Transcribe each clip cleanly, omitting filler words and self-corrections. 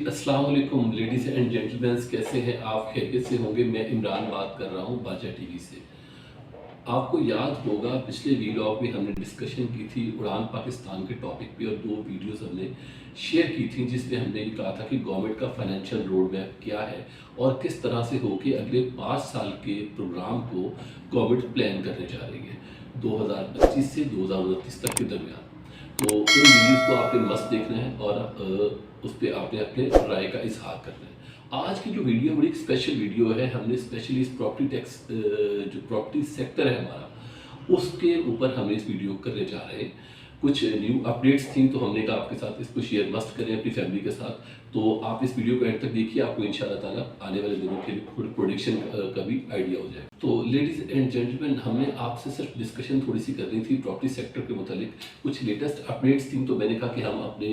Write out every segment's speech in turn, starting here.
अस्सलाम वालेकुम ladies and gentleman, कैसे हैं आप? खैरियत से होंगे। मैं इमरान बात कर रहा हूँ बादशाह टीवी से। आपको याद होगा पिछले वीलॉग में हमने डिस्कशन की थी उड़ान पाकिस्तान के टॉपिक पे और दो वीडियोस हमने शेयर की थी जिसमें हमने ये कहा था कि गवर्नमेंट का फाइनेंशियल रोड मैप क्या है और किस तरह से होके अगले 5 साल के प्रोग्राम को गवर्नमेंट प्लान करने जा रही है 2025 से 2029 तक के दरमियान। तो उन वीडियोस को आपने मस्त देखना है और उस पर आपने अपने राय का इजहार करना है। आज की जो वीडियो बड़ी स्पेशल वीडियो है। हमने स्पेशली इस प्रॉपर्टी टैक्स जो प्रॉपर्टी सेक्टर है हमारा उसके ऊपर हम इस वीडियो करने जा रहे हैं। कुछ न्यू अपडेट्स थी तो हमने कहा आपके साथ इसको शेयर मस्ट करें अपनी फैमिली के साथ। तो आप इस वीडियो को एंड तक देखिए, आपको इंशाल्लाह ताला आने वाले दिनों के लिए प्रोडिक्शन का भी आइडिया हो जाए। तो लेडीज़ एंड जेंटलमैन, हमने आपसे सिर्फ डिस्कशन थोड़ी सी करनी थी प्रॉपर्टी सेक्टर के मुतालिक। कुछ लेटेस्ट अपडेट्स थी तो मैंने कहा कि हम अपने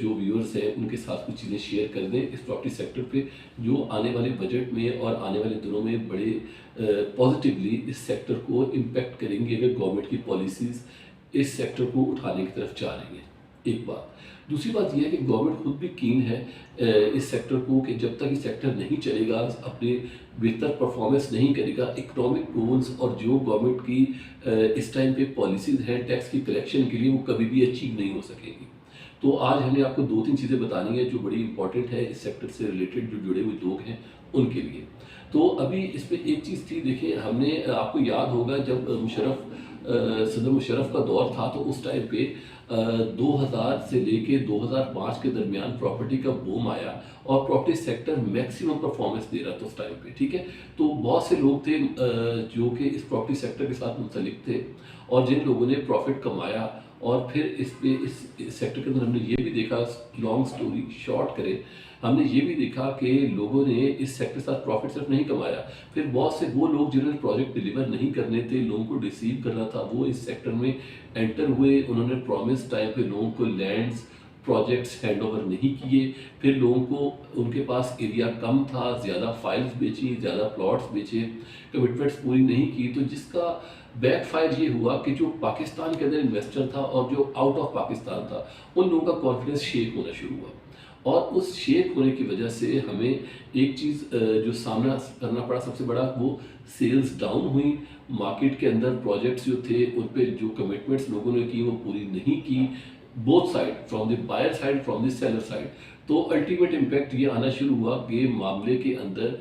जो व्यूअर्स हैं उनके साथ कुछ चीज़ें शेयर कर दें इस प्रॉपर्टी सेक्टर पे, जो आने वाले बजट में और आने वाले दिनों में बड़े पॉजिटिवली इस सेक्टर को इम्पेक्ट करेंगे अगर गवर्नमेंट की पॉलिसीज़ इस सेक्टर को उठाने की तरफ जा रही है। एक बात। दूसरी बात यह है कि गवर्नमेंट खुद भी कीन है इस सेक्टर को कि जब तक ये सेक्टर नहीं चलेगा, अपने बेहतर परफॉर्मेंस नहीं करेगा, इकोनॉमिक गोल्स और जो गवर्नमेंट की इस टाइम पे पॉलिसीज़ हैं टैक्स की कलेक्शन के लिए, वो कभी भी अचीव नहीं हो सकेगी। तो आज हमने आपको 2-3 चीज़ें बतानी है जो बड़ी इंपॉर्टेंट है इस सेक्टर से रिलेटेड, जो जुड़े हुए लोग हैं उनके लिए। तो अभी इसमें एक चीज़ थी, देखिए हमने आपको याद होगा जब सदर मुशर्रफ का दौर था तो उस टाइम पे 2000 से लेके 2005 के दरमियान प्रॉपर्टी का बूम आया और प्रॉपर्टी सेक्टर मैक्सिमम परफॉर्मेंस दे रहा था उस टाइम पे, ठीक है। तो बहुत से लोग थे जो कि इस प्रॉपर्टी सेक्टर के साथ मुंसलिक थे और जिन लोगों ने प्रॉफिट कमाया और फिर इस सेक्टर के अंदर हमने ये भी देखा, लॉन्ग स्टोरी शॉर्ट करें, हमने ये भी देखा कि लोगों ने इस सेक्टर के साथ प्रॉफिट सिर्फ नहीं कमाया, फिर बहुत से वो लोग जिन्होंने प्रोजेक्ट डिलीवर नहीं करने थे, लोगों को रिसीव करना था, वो इस सेक्टर में एंटर हुए। उन्होंने प्रॉमिस टाइम पे लोगों को लैंड्स प्रोजेक्ट्स हैंड ओवर नहीं किए, फिर लोगों को उनके पास एरिया कम था, ज़्यादा फाइल्स बेची, ज़्यादा प्लॉट्स बेचे, कमिटमेंट्स पूरी नहीं की। तो जिसका बैकफायर ये हुआ कि जो पाकिस्तान के अंदर इन्वेस्टर था और जो आउट ऑफ पाकिस्तान था, उन लोगों का कॉन्फिडेंस शेक होना शुरू हुआ और उस शेक होने की वजह से हमें एक चीज़ जो सामना करना पड़ा सबसे बड़ा, वो सेल्स डाउन हुई। मार्केट के अंदर प्रोजेक्ट्स जो थे उन पे जो कमिटमेंट्स लोगों ने की वो पूरी नहीं की, both side, from the buyer side, from the seller side. तो अल्टीमेट इम्पैक्ट ये आना शुरू हुआ कि मामले के अंदर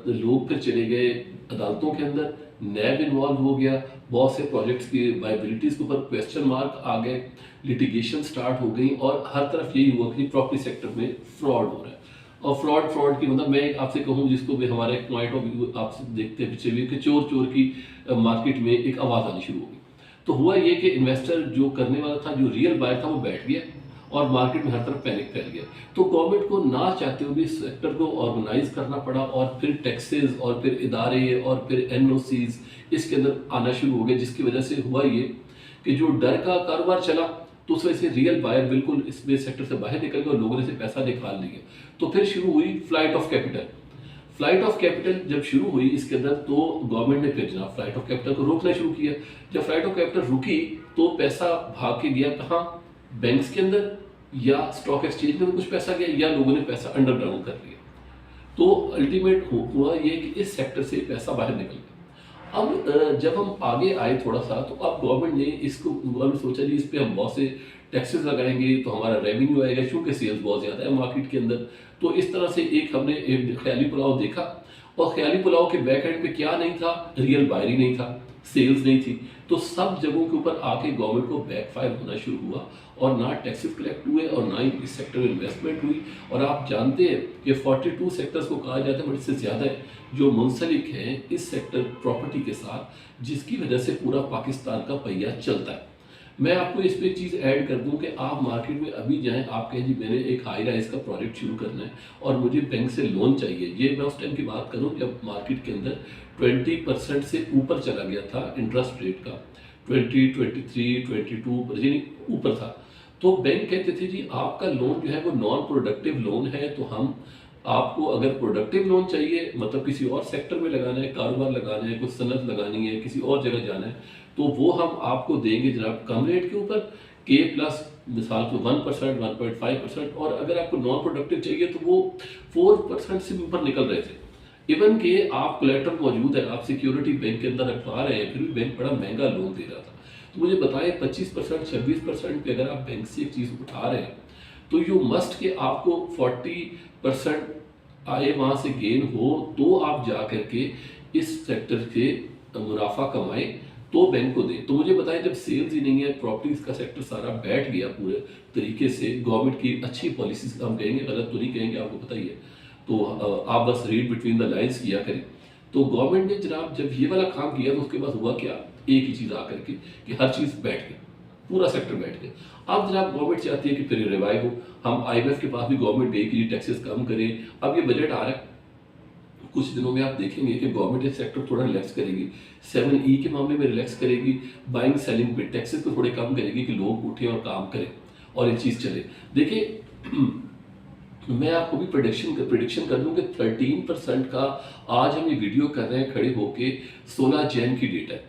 लोग फिर चले गए अदालतों के अंदर, नैब इन्वॉल्व हो गया, बहुत से प्रोजेक्ट्स की वायबिलिटीज़ के ऊपर क्वेश्चन मार्क आ गए, लिटिगेशन स्टार्ट हो गई और हर तरफ यही हुआ कि प्रॉपर्टी सेक्टर में फ्रॉड हो रहा है। और फ्रॉड की मतलब मैं आपसे कहूँ जिसको भी हमारे पॉइंट ऑफ व्यू आपसे देखते हैं पिछले कि चोर चोर की मार्केट में एक आवाज़ आनी शुरू हो गई। तो हुआ ये कि इन्वेस्टर जो करने वाला था, जो रियल बायर था, वो बैठ गया और मार्केट में हर तरफ पैनिक फैल गया। तो गवर्नमेंट को ना चाहते हुए भी सेक्टर को ऑर्गेनाइज करना पड़ा और फिर टैक्सेस और फिर इदारे और फिर एनओसीज इसके अंदर आना शुरू हो गए, जिसकी वजह से हुआ ये कि जो डर का कारोबार चला तो उस वजह से रियल बायर बिल्कुल इसमें सेक्टर से बाहर निकल गए और लोगों ने से पैसा निकाल लिया। तो फिर शुरू हुई flight of capital. Flight of capital जब शुरू हुई इसके अंदर, तो गवर्नमेंट ने फिर जनाब फ्लाइट ऑफ कैपिटल को रोकना शुरू किया। जब फ्लाइट ऑफ कैपिटल रुकी तो पैसा भाग के गया कहाँ? बैंक्स के अंदर या स्टॉक एक्सचेंज में कुछ पैसा गया या लोगों ने पैसा अंडरग्राउंड कर लिया। तो अल्टीमेट हुआ ये कि इस सेक्टर से पैसा बाहर निकल गया। अब जब हम आगे आए थोड़ा सा, तो अब गवर्नमेंट सोचा जी इस पे हम बहुत से टैक्सेस लगाएंगे तो हमारा रेवेन्यू आएगा, क्योंकि सेल्स बहुत ज़्यादा है मार्केट के अंदर। तो इस तरह से हमने एक ख्याली पुलाव देखा और ख्याली पुलाव के बैक एंड पे क्या नहीं था? रियल बायर ही नहीं था, सेल्स नहीं थी। तो सब जगहों के ऊपर आके गवर्नमेंट को बैकफायर होना शुरू हुआ और ना टैक्सेस कलेक्ट हुए और ना ही इस सेक्टर में इन्वेस्टमेंट हुई। और आप जानते हैं कि 42 सेक्टर्स को कहा जाता है, बट इससे ज़्यादा है जो मुंसलिक हैं इस सेक्टर प्रॉपर्टी के साथ, जिसकी वजह से पूरा पाकिस्तान का पहिया चलता है। मैं आपको इस पर एक चीज़ ऐड कर दूं कि आप मार्केट में अभी जाएं, आप कहें जी मैंने एक हाई राइज का प्रोजेक्ट शुरू करना है और मुझे बैंक से लोन चाहिए। ये मैं उस टाइम की बात करूं जब मार्केट के अंदर 20% से ऊपर चला गया था इंटरेस्ट रेट का, 20, 23, 22 यानी ऊपर था। तो बैंक कहते थे जी आपका लोन जो है वो नॉन प्रोडक्टिव लोन है, तो हम आपको अगर प्रोडक्टिव लोन चाहिए, मतलब किसी और सेक्टर में लगाना है, कारोबार लगाना है, कुछ सनत लगानी है, किसी और जगह जाना है, तो वो हम आपको देंगे जनाब कम रेट के ऊपर, K+ मिसाल को 1%, 1.5%, और अगर आपको नॉन प्रोडक्टिव चाहिए तो वो 4% से भी ऊपर निकल रहे थे। इवन कि आप कोलेटरल मौजूद है, आप सिक्योरिटी बैंक के अंदर रखवा रहे हैं, फिर भी बैंक बड़ा महंगा लोन दे रहा था। तो मुझे बताएं 25%, 26% पे अगर आप बैंक से एक चीज़ उठा रहे हैं तो यू मस्ट कि आपको 40% आए वहाँ से गेन हो तो आप जा करके इस सेक्टर से मुनाफा कमाएं तो बैंक को दें। तो मुझे बताएं, जब सेल्स ही नहीं है, प्रॉपर्टीज का सेक्टर सारा बैठ गया पूरे तरीके से, गवर्नमेंट की अच्छी पॉलिसीज हम कहेंगे, गलत तो नहीं कहेंगे, आपको पता ही है, तो आप बस रीड बिटवीन द लाइंस किया करें। तो गवर्नमेंट ने जनाब जब ये वाला काम किया तो उसके बाद हुआ क्या, एक ही चीज़ आकर के कि हर चीज़ बैठ गई, पूरा सेक्टर बैठ गया। अब जनाब गवर्नमेंट चाहती है कि फिर रिवाइव हो। हम IMF के पास भी गवर्नमेंट गई कि टैक्सेस कम करें। अब ये बजट आ रहा है, कुछ दिनों में आप देखेंगे कि गवर्नमेंट ये सेक्टर थोड़ा रिलैक्स करेगी, 7E के मामले में रिलैक्स करेगी, बाइंग सेलिंग पे टैक्सेस को थोड़े कम करेगी कि लोग उठें और काम करें और ये चीज़ चले। देखिए मैं आपको भी प्रिडिक्शन कर दूं कि 13% का आज हम ये वीडियो कर रहे हैं खड़े होके, 16 जैन की डेट है,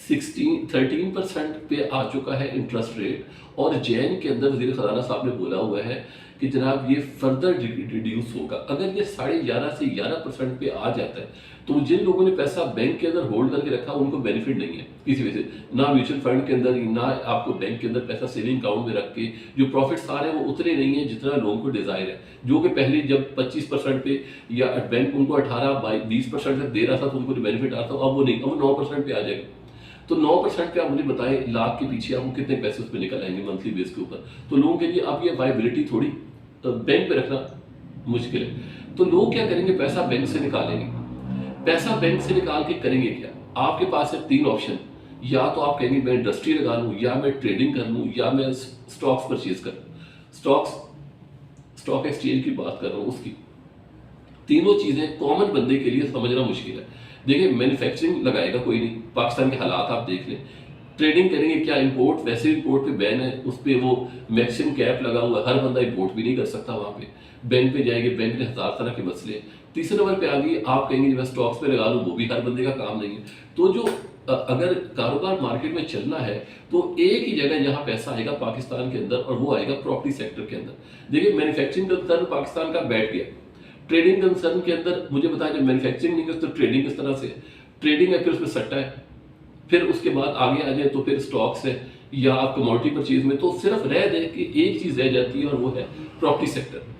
13% पे आ चुका है इंटरेस्ट रेट, और जैन के अंदर वज़ीर ख़जाना साहब ने बोला हुआ है कि जनाब ये फर्दर रिड्यूस होगा। अगर ये 11.5 से 11% पे आ जाता है तो जिन लोगों ने पैसा बैंक के अंदर होल्ड करके रखा उनको बेनिफिट नहीं है किसी वजह से, ना म्यूचुअल फंड के अंदर, ना आपको बैंक के अंदर पैसा सेविंग अकाउंट में रख के जो प्रॉफिट्स आ रहे हैं वो उतने नहीं है जितना लोगों को डिजायर है। जो कि पहले जब 25% पे या बैंक उनको 18-20% तक दे रहा था तो उनको बेनिफिट आता था, अब वो नहीं, अब 9% पे आ जाएगा। तो 9% पे आप मुझे बताएं लाख के पीछे आपको कितने पैसे उस पर निकल आएंगे मंथली बेस के ऊपर। तो लोगों के लिए अब ये वाइबिलिटी थोड़ी बैंक पे रखना मुश्किल है। तो लोग क्या करेंगे, पैसा बैंक से निकालेंगे। पैसा बैंक से निकाल के करेंगे क्या, आपके पास है 3 ऑप्शन, या तो आप कहेंगे मैं इंडस्ट्री लगा लूँ, या मैं ट्रेडिंग कर लूँ, या मैं स्टॉक्स परचेज कर लूँ। स्टॉक एक्सचेंज की बात कर रहा हूँ उसकी। तीनों चीज़ें कॉमन बंदे के लिए समझना मुश्किल है। देखिए मैन्युफैक्चरिंग लगाएगा कोई नहीं, पाकिस्तान के हालात आप देख लें। ट्रेडिंग करेंगे क्या, इंपोर्ट, वैसे इंपोर्ट पे बैन है, उस पर वो मैक्सिमम कैप लगा हुआ है, हर बंदा इंपोर्ट भी नहीं कर सकता वहाँ पे। बैंक पे जाएंगे, बैंक ने 1000 तरह के मसले। तीसरे नंबर पे आ गई, आप कहेंगे मैं स्टॉक्स पे लगा लूँ, वो भी हर बंदे का काम नहीं है। तो जो अगर कारोबार मार्केट में चलना है तो एक ही जगह जहाँ पैसा आएगा पाकिस्तान के अंदर, और वो आएगा प्रॉपर्टी सेक्टर के अंदर। देखिए मैन्युफैक्चरिंग कंसर्न पाकिस्तान का बैठ गया, ट्रेडिंग कंसर्न के अंदर मुझे बताया जब मैन्युफैक्चरिंग नहीं है तो ट्रेडिंग किस तरह से, ट्रेडिंग है फिर उसमें सट्टा है, फिर उसके बाद आगे आ जाए तो फिर स्टॉक्स है, या आप कमोडिटी परचेज में, तो सिर्फ रह दे कि एक चीज़ रह जाती है और वो है प्रॉपर्टी सेक्टर।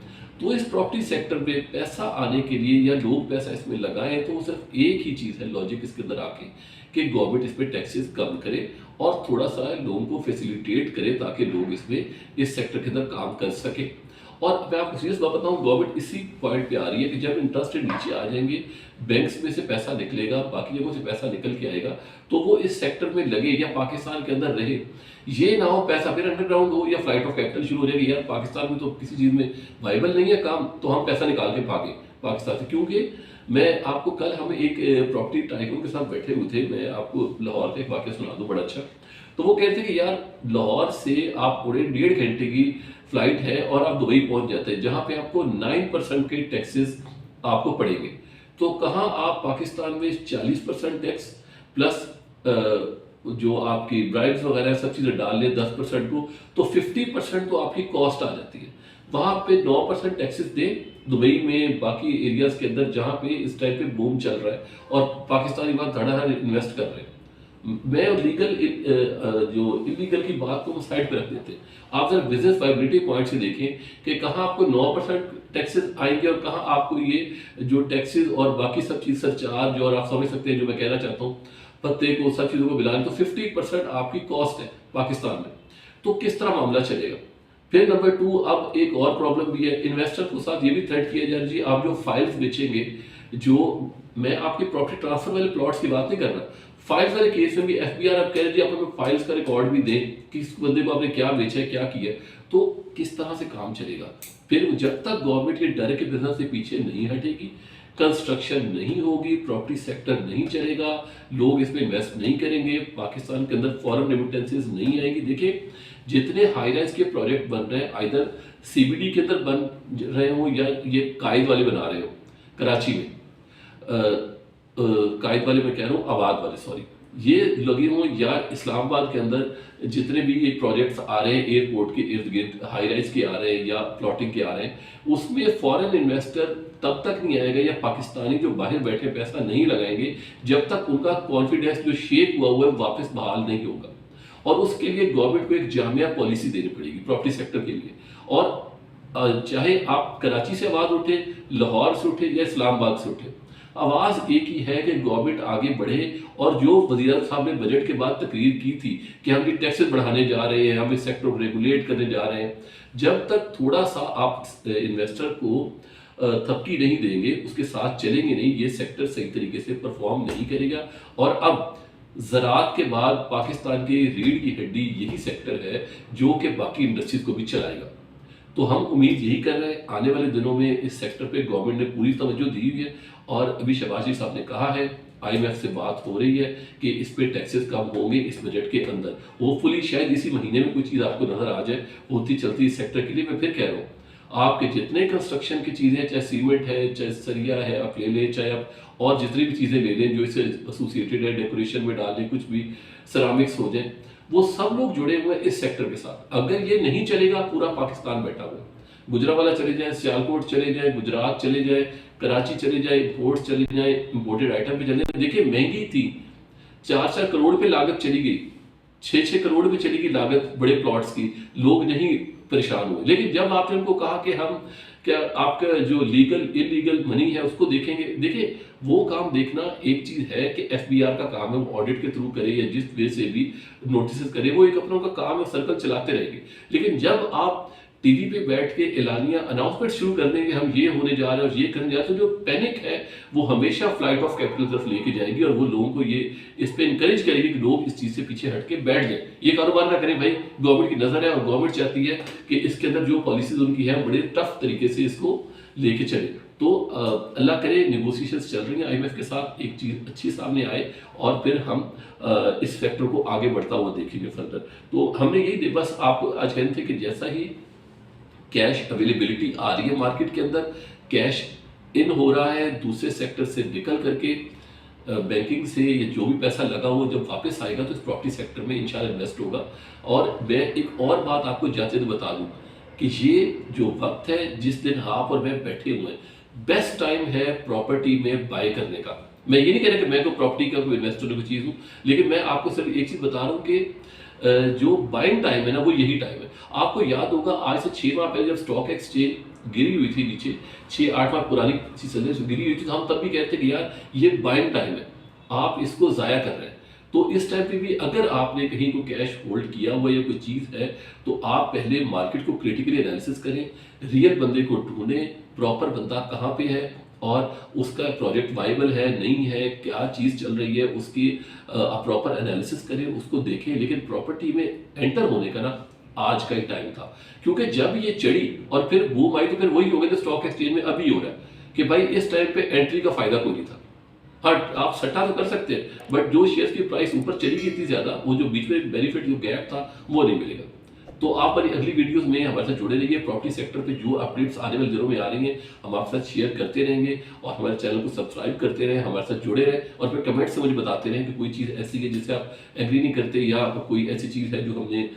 तो इस प्रॉपर्टी सेक्टर में पैसा आने के लिए या लोग पैसा इसमें लगाएं तो सिर्फ एक ही चीज़ है लॉजिक इसके अंदर आके कि गवर्नमेंट इस पर टैक्सेस कम करे और थोड़ा सा लोगों को फैसिलिटेट करे ताकि लोग इसमें इस सेक्टर के अंदर काम कर सके। और मैं आपको सीरियस बात बताऊं, गवर्नमेंट इसी पॉइंट पे आ रही है कि जब इंटरेस्ट रेट नीचे आ जाएंगे, बैंक्स में से पैसा निकलेगा, बाकी जगहों से पैसा निकल के आएगा, तो वो इस सेक्टर में लगे या पाकिस्तान के अंदर रहे। ये ना हो पैसा फिर अंडरग्राउंड हो या फ्लाइट ऑफ कैपिटल शुरू हो जाएगी, यार पाकिस्तान में तो किसी चीज़ में वाइबल नहीं है काम, तो हम पैसा निकाल के भागे पाकिस्तान से। क्योंकि मैं आपको कल हम एक प्रॉपर्टी टाइकून के साथ बैठे हुए थे, मैं आपको लाहौर का एक वाक़या सुना दूँ बड़ा अच्छा। तो वो कहते थे कि यार लाहौर से आप पूरे 1.5 घंटे की फ्लाइट है और आप दुबई पहुंच जाते हैं, जहां पे आपको 9% के टैक्सेस आपको पड़ेंगे। तो कहाँ आप पाकिस्तान में 40% टैक्स प्लस जो आपकी ब्राइड्स वगैरह सब चीज़ें डाल लें 10% को, तो 50% तो आपकी कॉस्ट आ जाती है। वहाँ पे 9% टैक्सेस दें दुबई में, बाकी एरियाज के अंदर जहाँ पे इस टाइप पे बूम चल रहा है और पाकिस्तानी बात धड़ाधड़ इन्वेस्ट कर रहे हैं। मैं लीगल जो इलीगल की बात को साइड पे रख देते हैं। आप जरा बिजनेस वाइबिलिटी पॉइंट से देखें कि कहाँ आपको 9% टैक्सेस आएंगे और कहाँ आपको ये जो टैक्सेस और बाकी सब चीज़ सरचार्ज, और आप समझ सकते हैं जो मैं कहना चाहता हूँ, पत्ते को सब चीज़ों को मिलाएं तो 50% आपकी कॉस्ट है पाकिस्तान में। तो किस तरह मामला चलेगा। फिर नंबर 2, अब एक और प्रॉब्लम भी है, इन्वेस्टर के साथ ये भी थ्रेट किया जा रहा है, जी आप जो फाइल्स बेचेंगे, जो मैं आपकी प्रॉपर्टी ट्रांसफर वाले प्लॉट्स की बात नहीं कर रहा, फाइल्स वाले केस में भी FBI आप कह रहे हैं जी आप हमें फाइल्स का रिकॉर्ड भी दें कि इस बंदे को आपने क्या बेचा है, क्या किया है, तो किस तरह से काम चलेगा। फिर जब तक गवर्नमेंट ये डर के बिजनेस से पीछे नहीं हटेगी, कंस्ट्रक्शन नहीं होगी, प्रॉपर्टी सेक्टर नहीं चलेगा, लोग इसमें इन्वेस्ट नहीं करेंगे, पाकिस्तान के अंदर फॉरेन रेमिटेंसेज नहीं आएंगी। देखिए जितने हाई राइज के प्रोजेक्ट बन रहे हैं, आइदर CBD के अंदर बन रहे हो या ये कायद वाले बना रहे हो कराची में, कायद वाले मैं कह रहा हूँ, आबाद वाले सॉरी, ये लगे हों या इस्लामाबाद के अंदर जितने भी ये प्रोजेक्ट्स आ रहे हैं एयरपोर्ट के इर्द गिर्द हाई राइज के आ रहे हैं या प्लॉटिंग के आ रहे हैं, उसमें फॉरेन इन्वेस्टर तब तक नहीं आएगा या पाकिस्तानी जो बाहर बैठे पैसा नहीं लगाएंगे जब तक उनका कॉन्फिडेंस जो शेक हुआ हुआ है वापस बहाल नहीं होगा। और उसके लिए गवर्नमेंट को एक जामिया पॉलिसी देनी पड़ेगी प्रॉपर्टी सेक्टर के लिए। और चाहे आप कराची से आवाज़ उठे, लाहौर से उठे या इस्लामाबाद से उठे, आवाज़ एक ही है कि गवर्नमेंट आगे बढ़े। और जो वज़ीर साहब ने बजट के बाद तकरीर की थी कि हम ये टैक्सेस बढ़ाने जा रहे हैं, हम इस सेक्टर को रेगुलेट करने जा रहे हैं, जब तक थोड़ा सा आप इन्वेस्टर को थपकी नहीं देंगे, उसके साथ चलेंगे नहीं, ये सेक्टर सही तरीके से परफॉर्म नहीं करेगा। और अब ज़राअत के बाद पाकिस्तान की रीढ़ की हड्डी यही सेक्टर है जो कि बाकी इंडस्ट्रीज को भी चलाएगा। तो हम उम्मीद यही कर रहे हैं आने वाले दिनों में इस सेक्टर पे गवर्नमेंट ने पूरी तवज्जो दी हुई है। और अभी शहबाज जी साहब ने कहा है, IMF से बात हो रही है कि इस पे टैक्सेस कम होंगे इस बजट के अंदर। होपफुली शायद इसी महीने में कोई चीज़ आपको नजर आ जाए होती चलती इस सेक्टर के लिए। मैं फिर कह रहा हूँ, आपके जितने कंस्ट्रक्शन की चीज़ें, चाहे सीमेंट है, चाहे सरिया है, आप ले लें, चाहे आप और जितनी भी चीज़ें ले लें जो इससे एसोसिएटेड है, डेकोरेशन में डालें, कुछ भी सेरामिक्स हो जाए, वो सब लोग जुड़े हुए हैं इस सेक्टर के साथ। अगर ये नहीं चलेगा, पूरा पाकिस्तान बैठा हुआ है। गुजरावाला चले जाए, सियालकोट चले जाए, गुजरात चले जाए, कराची चले जाए, इंपोर्ट चले जाए, इंपोर्टेड आइटम पे चले जाए, देखिए महंगी थी, 4-4 करोड़ पे लागत चली गई, 6-6 करोड़ पे चली गई लागत बड़े प्लॉट्स की, लोग नहीं परेशान हुए। लेकिन जब आपने उनको कहा कि हम क्या आपका जो लीगल इलीगल मनी है उसको देखेंगे, देखिए वो काम देखना एक चीज है कि FBR का काम है, वो ऑडिट के थ्रू करे या जिस वे से भी नोटिस करे, वो एक अपनों का काम है, सर्कल चलाते रहेंगे। लेकिन जब आप टीवी पे बैठ के एलानिया अनाउंसमेंट शुरू कर देंगे हम ये होने जा रहे हैं और ये करने जा रहे हैं, तो जो पैनिक है वो हमेशा फ्लाइट ऑफ कैपिटल तरफ लेके जाएगी और वो लोगों को ये इस पे इंकरेज करेगी कि लोग इस चीज़ से पीछे हट के बैठ जाए, ये कारोबार ना करें। भाई गवर्नमेंट की नज़र है और गवर्नमेंट चाहती है कि इसके अंदर जो पॉलिसीज उनकी है बड़े टफ तरीके से इसको लेके चले। तो अल्लाह करे नेगोशिएशंस चल रही हैं IMF के साथ, एक चीज़ अच्छी सामने आए और फिर हम इस फैक्टर को आगे बढ़ता हुआ देखेंगे फर्दर। तो हमने यही बस आपको आज कहते थे कि जैसा ही कैश अवेलेबिलिटी आ रही है मार्केट के अंदर, कैश इन हो रहा है दूसरे सेक्टर से निकल करके बैंकिंग से, ये जो भी पैसा लगा हुआ जब वापस आएगा तो इस प्रॉपर्टी सेक्टर में इंशाल्लाह इन्वेस्ट होगा। और मैं एक और बात आपको जाते हुए बता दूं कि ये जो वक्त है जिस दिन आप और मैं बैठे हुए हैं, बेस्ट टाइम है प्रॉपर्टी में बाय करने का। मैं ये नहीं कह रहा कि मैं कोई प्रॉपर्टी का कोई इन्वेस्टर कोई चीज़ हूँ, लेकिन मैं आपको सिर्फ एक चीज़ बता रहा हूँ कि जो बाइंग टाइम है ना वो यही टाइम है। आपको याद होगा आज से 6 माह पहले जब स्टॉक एक्सचेंज गिरी हुई थी नीचे, 6-8 माह पुरानी चीज गिरी हुई थी, तो हम तब भी कहते कि यार ये बाइंग टाइम है, आप इसको ज़ाया कर रहे हैं। तो इस टाइम पे भी अगर आपने कहीं को कैश होल्ड किया हुआ या कोई चीज़ है तो आप पहले मार्केट को क्रिटिकली एनालिसिस करें, रियल बंदे को ढूंढें, प्रॉपर बंदा कहाँ पे है और उसका प्रोजेक्ट वाइबल है नहीं है, क्या चीज़ चल रही है, उसकी आप प्रॉपर एनालिसिस करें, उसको देखें। लेकिन प्रॉपर्टी में एंटर होने का ना आज का ही टाइम था, क्योंकि जब ये चढ़ी और फिर बूम आई तो फिर वही हो गया जो स्टॉक एक्सचेंज में अभी हो रहा है कि भाई इस टाइम पे एंट्री का फायदा कोई नहीं था। हाँ, आप सट्टा तो कर सकते हैं, बट जो शेयर्स की प्राइस ऊपर चली गई इतनी ज़्यादा, वो जो बीच में बेनिफिट जो गैप था वो नहीं मिलेगा। तो आप हमारी अगली वीडियोस में हमारे साथ जुड़े रहिए, प्रॉपर्टी सेक्टर पे जो अपडेट्स आने वाले दिनों में आ रही हैं हम आपके साथ शेयर करते रहेंगे। और हमारे चैनल को सब्सक्राइब करते रहें, हमारे साथ जुड़े रहें और फिर कमेंट से मुझे बताते रहें कि कोई चीज़ ऐसी है जिससे आप एग्री नहीं करते या कोई ऐसी चीज़ है जो हमने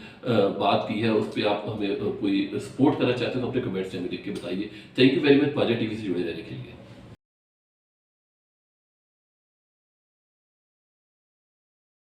बात की है उस पर आप हमें कोई सपोर्ट करना चाहते हैं तो अपने कमेंट्स से हमें लिख के बताइए। थैंक यू वेरी मच बाजा TV से जुड़े रहने के लिए।